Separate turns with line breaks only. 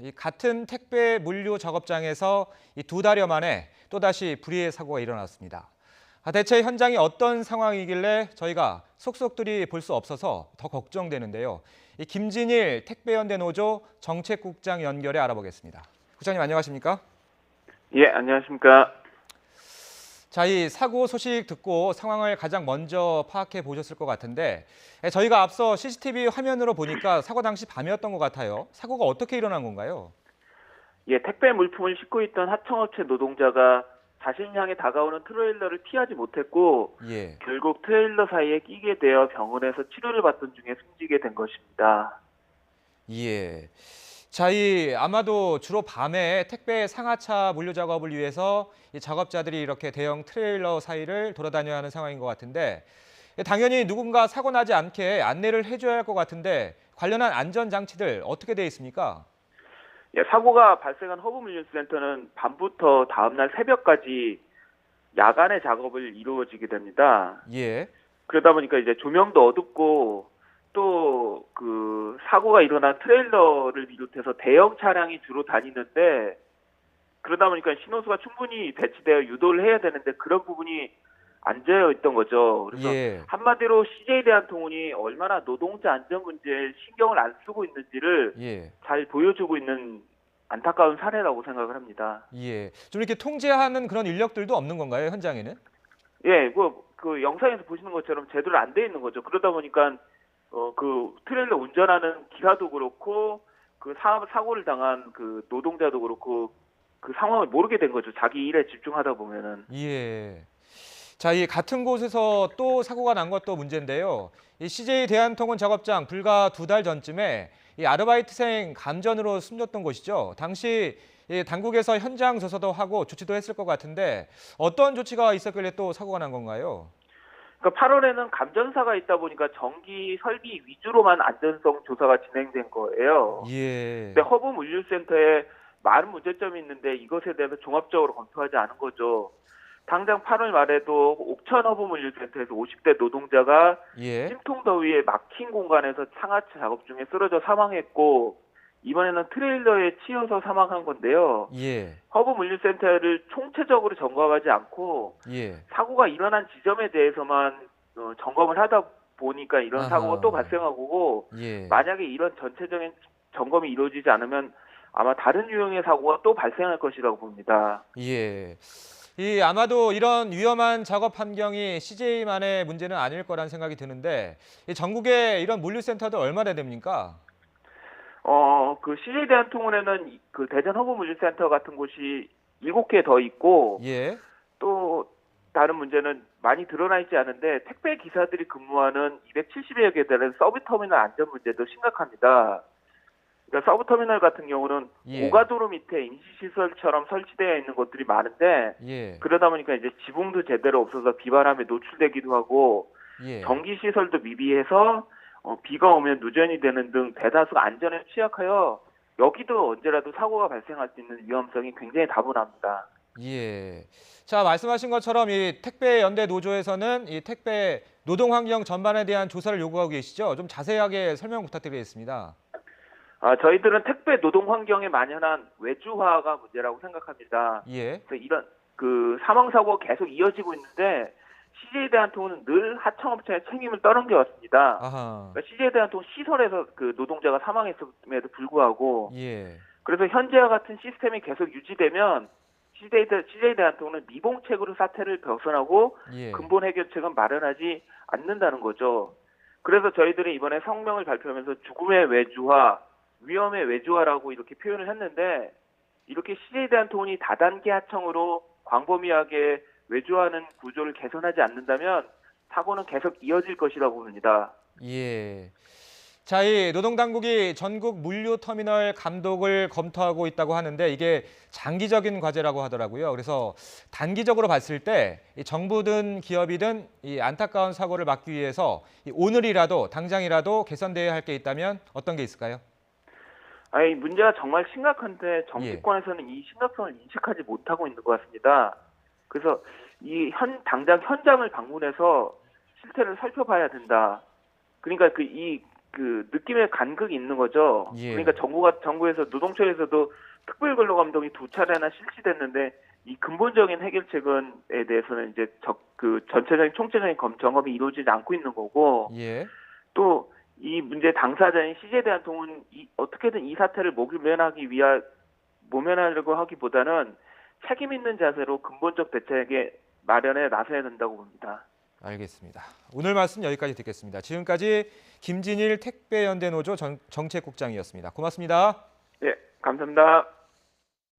이 같은 택배 물류 작업장에서 이 2달여 만에 또다시 불의의 사고가 일어났습니다. 대체 현장이 어떤 상황이길래 저희가 속속들이 볼 수 없어서 더 걱정되는데요. 이 김진일 택배연대 노조 정책국장 연결해 알아보겠습니다. 국장님 안녕하십니까?
예, 안녕하십니까.
자, 이 사고 소식 듣고 상황을 가장 먼저 파악해 보셨을 것 같은데 저희가 앞서 CCTV 화면으로 보니까 사고 당시 밤이었던 것 같아요. 사고가 어떻게 일어난 건가요?
예, 택배 물품을 싣고 있던 하청업체 노동자가 자신을 향해 다가오는 트레일러를 피하지 못했고
예.
결국 트레일러 사이에 끼게 되어 병원에서 치료를 받던 중에 숨지게 된 것입니다.
예. 자, 이 아마도 주로 밤에 택배 상하차 물류 작업을 위해서 이 작업자들이 이렇게 대형 트레일러 사이를 돌아다녀야 하는 상황인 것 같은데 당연히 누군가 사고 나지 않게 안내를 해줘야 할 것 같은데 관련한 안전 장치들 어떻게 돼 있습니까?
예, 사고가 발생한 허브물류센터는 밤부터 다음날 새벽까지 야간에 작업을 이루어지게 됩니다.
예.
그러다 보니까 이제 조명도 어둡고 또 그 사고가 일어난 트레일러를 비롯해서 대형 차량이 주로 다니는데 그러다 보니까 신호수가 충분히 배치되어 유도를 해야 되는데 그런 부분이 안 되어 있던 거죠. 그래서
예.
한마디로 CJ 대한통운이 얼마나 노동자 안전 문제에 신경을 안 쓰고 있는지를
예.
잘 보여주고 있는 안타까운 사례라고 생각을 합니다.
예. 좀 이렇게 통제하는 그런 인력들도 없는 건가요, 현장에는?
예, 그 영상에서 보시는 것처럼 제대로 안 돼 있는 거죠. 그러다 보니까 그 트레일러 운전하는 기사도 그렇고 그 사고를 당한 그 노동자도 그렇고 그 상황을 모르게 된 거죠. 자기 일에 집중하다 보면은.
예. 자, 이 같은 곳에서 또 사고가 난 것도 문제인데요. 이 CJ 대한통운 작업장 불과 2달 전쯤에 이 아르바이트생 감전으로 숨졌던 곳이죠. 당시 이 당국에서 현장 조사도 하고 조치도 했을 것 같은데 어떤 조치가 있었길래 또 사고가 난 건가요?
그러니까 8월에는 감전사가 있다 보니까 전기 설비 위주로만 안전성 조사가 진행된 거예요.
예.
근데 허브 물류센터에 많은 문제점이 있는데 이것에 대해서 종합적으로 검토하지 않은 거죠. 당장 8월 말에도 옥천 허브 물류센터에서 50대 노동자가
예.
찜통 더위에 막힌 공간에서 상하차 작업 중에 쓰러져 사망했고 이번에는 트레일러에 치여서 사망한 건데요.
예.
허브 물류센터를 총체적으로 점검하지 않고
예.
사고가 일어난 지점에 대해서만 점검을 하다 보니까 이런 사고가 또 발생하고
예.
만약에 이런 전체적인 점검이 이루어지지 않으면 아마 다른 유형의 사고가 또 발생할 것이라고 봅니다.
예. 이 아마도 이런 위험한 작업 환경이 CJ만의 문제는 아닐 거란 생각이 드는데 이 전국에 이런 물류센터도 얼마나 됩니까?
그 CJ 대한통운에는 그 대전 허브 물류센터 같은 곳이 7개 더 있고
예.
또 다른 문제는 많이 드러나 있지 않은데 택배 기사들이 근무하는 270여 개 되는 서브터미널 안전 문제도 심각합니다. 그러니까 서브터미널 같은 경우는
예.
고가도로 밑에 임시시설처럼 설치되어 있는 곳들이 많은데
예.
그러다 보니까 이제 지붕도 제대로 없어서 비바람에 노출되기도 하고
예.
전기시설도 미비해서 비가 오면 누전이 되는 등 대다수가 안전에 취약하여 여기도 언제라도 사고가 발생할 수 있는 위험성이 굉장히 다분합니다.
예. 자, 말씀하신 것처럼 이 택배 연대 노조에서는 이 택배 노동 환경 전반에 대한 조사를 요구하고 계시죠? 좀 자세하게 설명 부탁드리겠습니다.
저희들은 택배 노동 환경에 만연한 외주화가 문제라고 생각합니다.
예.
그래서 이런 그 사망 사고가 계속 이어지고 있는데 CJ 대한통운은 늘 하청업체의 책임을 떠넘겨 왔습니다.
아하.
그러니까 CJ 대한통운 시설에서 그 노동자가 사망했음에도 불구하고
예.
그래서 현재와 같은 시스템이 계속 유지되면 CJ 대한통운은 미봉책으로 사태를 벗어나고
예.
근본 해결책은 마련하지 않는다는 거죠. 그래서 저희들이 이번에 성명을 발표하면서 죽음의 외주화, 위험의 외주화라고 이렇게 표현을 했는데 이렇게 CJ 대한통운이 다단계 하청으로 광범위하게 외주화하는 구조를 개선하지 않는다면 사고는 계속 이어질 것이라고 봅니다.
예. 자, 이 노동당국이 전국 물류터미널 감독을 검토하고 있다고 하는데 이게 장기적인 과제라고 하더라고요. 그래서 단기적으로 봤을 때 이 정부든 기업이든 이 안타까운 사고를 막기 위해서 오늘이라도 당장이라도 개선돼야 할 게 있다면 어떤 게 있을까요?
이 문제가 정말 심각한데
예.
정치권에서는 이 심각성을 인식하지 못하고 있는 것 같습니다. 그래서 당장 현장을 방문해서 실태를 살펴봐야 된다. 그러니까 이 그 느낌의 간극이 있는 거죠.
예.
그러니까 정부에서 노동청에서도 특별근로감독이 2차례나 실시됐는데 이 근본적인 해결책에 대해서는 이제 그 전체적인 총체적인 점검이 이루어지지 않고 있는 거고
예.
또 이 문제 당사자인 CJ대한통운 어떻게든 이 사태를 모면하려고 하기보다는 책임 있는 자세로 근본적 대책에 마련에 나서야 된다고 봅니다.
알겠습니다. 오늘 말씀 여기까지 듣겠습니다. 지금까지 김진일 택배연대노조 정책국장이었습니다. 고맙습니다.
네, 감사합니다.